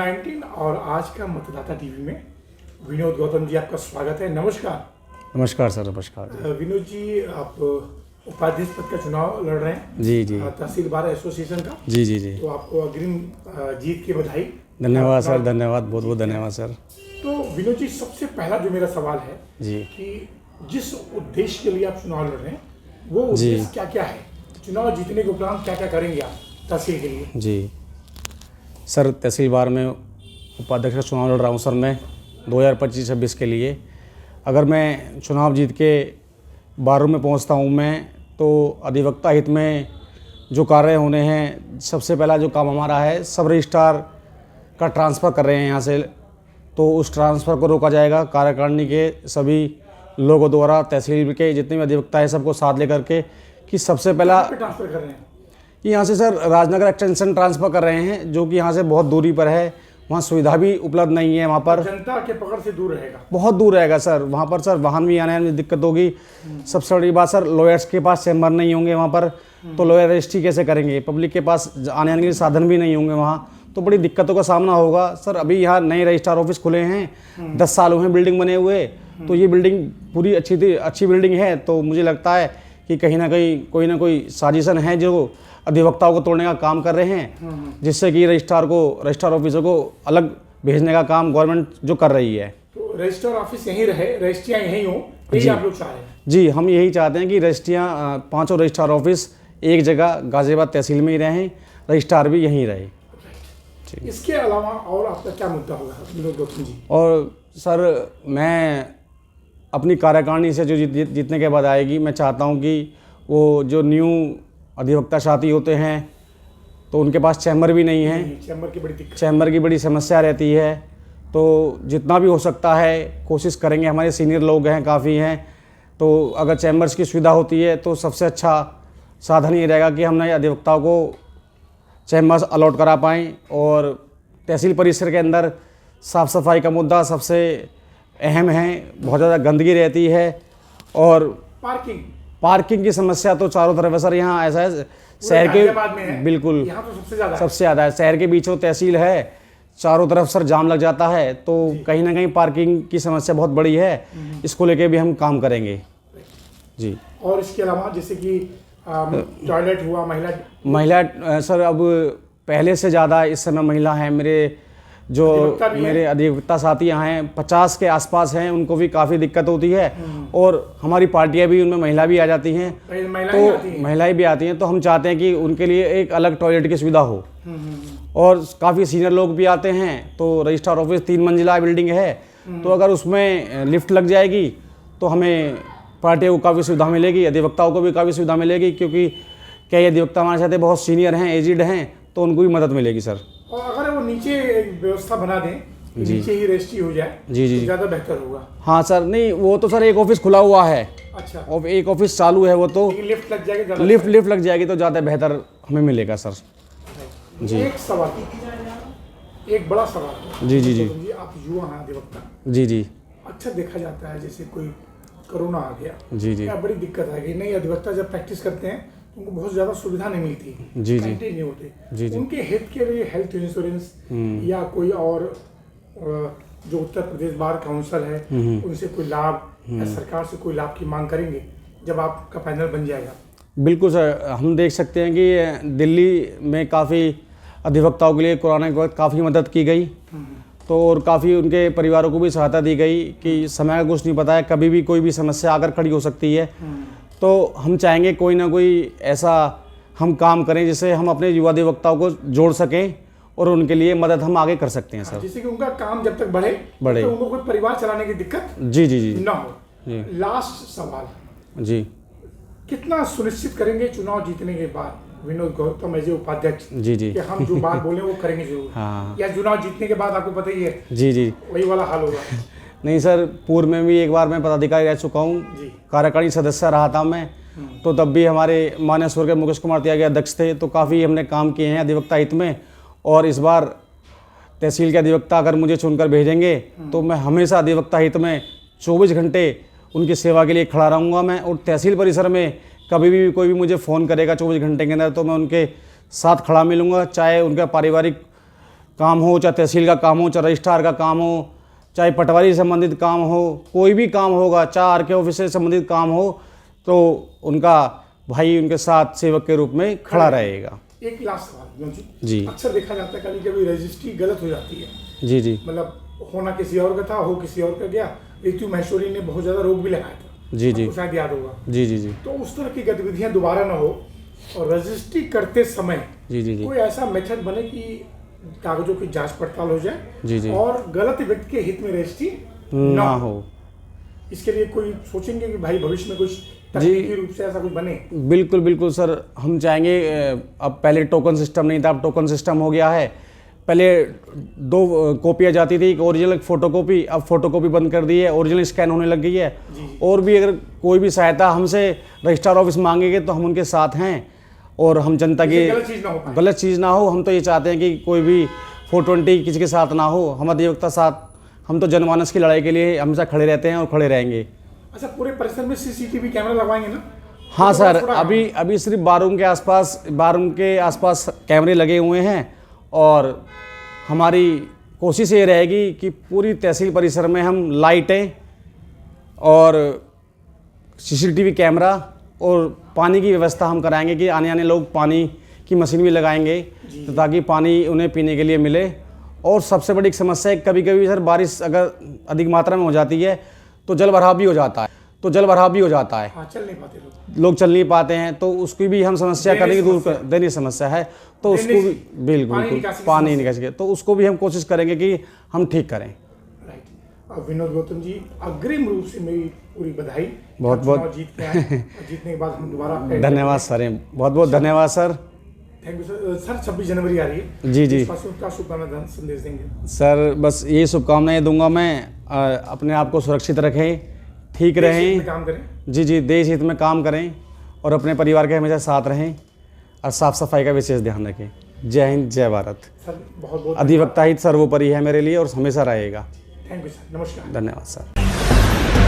कोविड-19 और आज का मतदाता टीवी में विनोद गौतम जी आपका स्वागत है। नमस्कार। नमस्कार सर, नमस्कार। विनोद जी, आप उपाध्यक्ष पद का चुनाव लड़ रहे हैं जी जी तहसील बार एसोसिएशन का। जी जी जी तो आपको अग्रिम जीत की बधाई। धन्यवाद सर, धन्यवाद, बहुत बहुत धन्यवाद सर। तो विनोद जी, सबसे पहला जो मेरा सवाल है जी कि जिस उद्देश्य के लिए आप चुनाव लड़ रहे हैं वो उद्देश्य क्या क्या है? चुनाव जीतने के उपरांत क्या क्या करेंगे आप तहसील के लिए? जी सर, तहसील बार में उपाध्यक्ष का चुनाव लड़ रहा हूँ सर मैं 2025-26 के लिए। अगर मैं चुनाव जीत के बारों में पहुँचता हूँ मैं, तो अधिवक्ता हित में जो कार्य होने हैं, सबसे पहला जो काम हमारा है, सब रजिस्ट्रार का ट्रांसफ़र कर रहे हैं यहाँ से, तो उस ट्रांसफ़र को रोका जाएगा। कार्यकारिणी के सभी लोगों द्वारा तहसील के जितने भी अधिवक्ता हैं सबको साथ लेकर के कि सबसे पहला ट्रांसफर कर रहे हैं यहाँ से सर राजनगर एक्सटेंशन ट्रांसफ़र कर रहे हैं, जो कि यहाँ से बहुत दूरी पर है। वहाँ सुविधा भी उपलब्ध नहीं है, वहाँ पर जनता के पकड़ से दूर रहेगा, बहुत दूर रहेगा सर। वहाँ पर सर वाहन भी आने में दिक्कत होगी। सबसे बड़ी बात सर, लॉयर्स के पास चैम्बर नहीं होंगे वहाँ पर, तो लॉयर रजिस्ट्री कैसे करेंगे? पब्लिक के पास आने के लिए साधन भी नहीं होंगे वहाँ, तो बड़ी दिक्कतों का सामना होगा सर। अभी यहाँ नए रजिस्ट्रार ऑफिस खुले हैं, 10 साल हुए हैं बिल्डिंग बने हुए, तो ये बिल्डिंग पूरी अच्छी बिल्डिंग है। तो मुझे लगता है कि कहीं ना कहीं कोई ना कोई साजिशन है जो अधिवक्ताओं को तोड़ने का काम कर रहे हैं, जिससे कि रजिस्ट्रार ऑफिसर को अलग भेजने का काम गवर्नमेंट जो कर रही है। तो रजिस्ट्रार ऑफिस यहीं रहे, रजिस्ट्रियाँ यहीं हो, यही आप लोग चाह रहे हैं? जी, हम यही चाहते हैं कि रजिस्ट्रियाँ, पांचों रजिस्ट्रार ऑफिस एक जगह गाजियाबाद तहसील में ही रहें, रजिस्ट्रार भी यहीं रहे। इसके अलावा और आपका क्या मुद्दा होगा विनोद गौतम जी? और सर, मैं अपनी कार्यकारिणी से जो जीतने के बाद आएगी, मैं चाहता हूं कि वो जो न्यू अधिवक्ता साथी होते हैं तो उनके पास चैम्बर भी नहीं है, चैम्बर की बड़ी समस्या रहती है। तो जितना भी हो सकता है कोशिश करेंगे, हमारे सीनियर लोग हैं, काफ़ी हैं, तो अगर चैम्बर्स की सुविधा होती है तो सबसे अच्छा साधन ये रहेगा कि हम नए अधिवक्ताओं को चैम्बर्स अलॉट करा पाएँ। और तहसील परिसर के अंदर साफ़ सफाई का मुद्दा सबसे अहम है, बहुत ज़्यादा गंदगी रहती है। और पार्किंग की समस्या तो चारों तरफ है सर। यहाँ ऐसा है, शहर के बिल्कुल यहाँ तो सबसे ज़्यादा है। शहर के बीचों तहसील है, चारों तरफ सर जाम लग जाता है, तो कहीं ना कहीं पार्किंग की समस्या बहुत बड़ी है। इसको लेके भी हम काम करेंगे जी। और इसके अलावा जैसे कि टॉयलेट हुआ, महिला सर, अब पहले से ज़्यादा इस समय महिला हैं। मेरे अधिवक्ता साथी यहाँ हैं, 50 के आसपास हैं, उनको भी काफ़ी दिक्कत होती है। और हमारी पार्टियाँ भी, उनमें महिला भी आ जाती हैं, तो महिलाएं भी आती हैं, तो हम चाहते हैं कि उनके लिए एक अलग टॉयलेट की सुविधा हो। और काफ़ी सीनियर लोग भी आते हैं, तो रजिस्ट्रार ऑफिस 3 मंजिला बिल्डिंग है, तो अगर उसमें लिफ्ट लग जाएगी तो हमें पार्टियों को काफ़ी सुविधा मिलेगी, अधिवक्ताओं को भी काफ़ी सुविधा मिलेगी, क्योंकि कई अधिवक्ता हमारे साथ बहुत सीनियर हैं, एजिड हैं, तो उनको भी मदद मिलेगी सर। और अगर वो नीचे एक व्यवस्था बना दें, नीचे ही रजिस्ट्री हो जाए जी जी, तो ज़्यादा बेहतर होगा। हाँ सर, नहीं वो तो सर एक ऑफिस खुला हुआ है। अच्छा, और एक ऑफिस चालू है, वो तो लिफ्ट लग जाएगी, लिफ्ट लग जाएगी तो ज़्यादा बेहतर हमें मिलेगा सर जी। एक सवाल, एक बड़ा सवाल जी जी जी, आप युवा हैं अधिवक्ता जी जी, अच्छा देखा जाता है जैसे कोई कोरोना आ गया जी जी, क्या बड़ी दिक्कत है कि नए अधिवक्ता जब प्रैक्टिस करते हैं तो उनको बहुत ज़्यादा सुविधा नहीं मिलती, जी जी, नहीं होते जी जी, उनके हित के लिए हेल्थ इंश्योरेंस या कोई और जो उत्तर प्रदेश बार काउंसिल है उनसे कोई लाभ या सरकार से कोई लाभ की मांग करेंगे जब आपका पैनल बन जाएगा? बिल्कुल सर, हम देख सकते हैं कि दिल्ली में काफ़ी अधिवक्ताओं के लिए कोरोना के वक्त काफ़ी मदद की गई, तो और काफ़ी उनके परिवारों को भी सहायता दी गई कि समय का कुछ नहीं पता है, कभी भी कोई भी समस्या आकर खड़ी हो सकती है। तो हम चाहेंगे कोई ना कोई ऐसा हम काम करें जिससे हम अपने युवा अधिवक्ताओं को जोड़ सकें और उनके लिए मदद हम आगे कर सकते हैं सर। जिससे कि उनका काम जब तक बढ़े तो उनको कोई परिवार चलाने की दिक्कत जी जी जी ना हो। लास्ट सवाल जी, कितना सुनिश्चित करेंगे चुनाव जीतने के बाद विनोद गौतम एज उपाध्यक्ष जी जी, कि हम जो बात बोले वो करेंगे जरूर? हाँ, या चुनाव जीतने के बाद आपको पता ही है जी जी, वही वाला हाल होगा? नहीं सर, पूर्व में भी एक बार मैं पदाधिकारी रह चुका हूँ, कार्यकारिणी सदस्य रहा था मैं, तो तब भी हमारे माननीय स्वर्गीय मुकेश कुमार त्यागी अध्यक्ष थे, तो काफ़ी हमने काम किए हैं अधिवक्ता हित में। और इस बार तहसील के अधिवक्ता अगर मुझे चुनकर भेजेंगे तो मैं हमेशा अधिवक्ता हित में 24 घंटे उनकी सेवा के लिए खड़ा रहूँगा मैं। और तहसील परिसर में कभी भी कोई भी मुझे फ़ोन करेगा 24 घंटे के अंदर, तो मैं उनके साथ खड़ा मिलूँगा, चाहे उनका पारिवारिक काम हो, चाहे तहसील का काम हो, चाहे रजिस्ट्रार का काम हो, चाहे पटवारी से संबंधित काम हो, कोई भी काम होगा, चाहे आर के ऑफिस से संबंधित काम हो, तो उनका भाई उनके साथ सेवक के रूप में खड़ा रहेगा। एक लास्ट सवाल विनोद जी। अक्सर देखा जाता है कभी कभी रजिस्ट्री गलत हो जाती है। जी जी मतलब होना किसी और का था, हो किसी और का गया। ऋतु महेश्वरी ने बहुत ज्यादा रोक भी लगाया था। जी जी आपको शायद याद होगा। जी जी जी तो उस तरह की गतिविधियां दोबारा ना हो और रजिस्ट्री करते समय जी जी जी कोई ऐसा मेथड बने कि कागजों की जांच पड़ताल हो जाए जी जी और गलत व्यक्ति के हित में रजिस्ट्री ना हो। इसके लिए कोई सोचेंगे कि भाई भविष्य में कुछ तकनीकी रूप से ऐसा कुछ बने? बिल्कुल बिल्कुल सर, हम चाहेंगे। अब पहले टोकन सिस्टम नहीं था, अब टोकन सिस्टम हो गया है। पहले 2 कॉपियाँ जाती थी, एक ओरिजिनल एक फोटोकॉपी। अब फोटोकॉपी बंद कर दी है, ओरिजिनल स्कैन होने लग गई है। और भी अगर कोई भी सहायता हमसे रजिस्ट्रार ऑफिस मांगेंगे तो हम उनके साथ हैं और हम जनता की गलत चीज़ ना हो। हम तो ये चाहते हैं कि कोई भी 420 किसी के साथ ना हो। हम अधिवक्ता साथ, हम तो जनमानस की लड़ाई के लिए हमेशा खड़े रहते हैं और खड़े रहेंगे। अच्छा, पूरे परिसर में सीसीटीवी कैमरा लगवाएंगे ना? हाँ सर, अभी सिर्फ बारूम के आसपास कैमरे लगे हुए हैं और हमारी कोशिश ये रहेगी कि पूरी तहसील परिसर में हम लाइटें और सीसीटीवी कैमरा और पानी की व्यवस्था हम कराएंगे कि आने लोग पानी की मशीन भी लगाएंगे तो ताकि पानी उन्हें पीने के लिए मिले। और सबसे बड़ी समस्या है, कभी कभी सर बारिश अगर अधिक मात्रा में हो जाती है तो जल भराव भी हो जाता है। हाँ, चल नहीं पाते लोग चल नहीं पाते हैं, तो उसकी भी हम समस्या करने की दूर कर देनी समस्या है, तो उसको भी बिल्कुल पानी निकासी, तो उसको भी हम कोशिश करेंगे कि हम ठीक करें। राइट। विनोद गौतम जी, अग्रिम रूप से मेरी पूरी बधाई। बहुत जीत के आए। जीतने के बाद हम दोबारा धन्यवाद सर, बहुत धन्यवाद sir. Thank you sir. Sir 26 जनवरी आ रही है। जी जी क्या शुभकामना संदेश देंगे? सर बस यही शुभकामनाएं दूंगा मैं, अपने आप को सुरक्षित रखें, ठीक रहें, काम करें। जी देश हित में काम करें और अपने परिवार के हमेशा साथ रहें और साफ सफाई का विशेष ध्यान रखें। जय हिंद, जय भारत। सर बहुत अधिवक्ता हित सर्वोपरि है मेरे लिए और हमेशा रहेगा। थैंक यू सर, नमस्कार। धन्यवाद सर।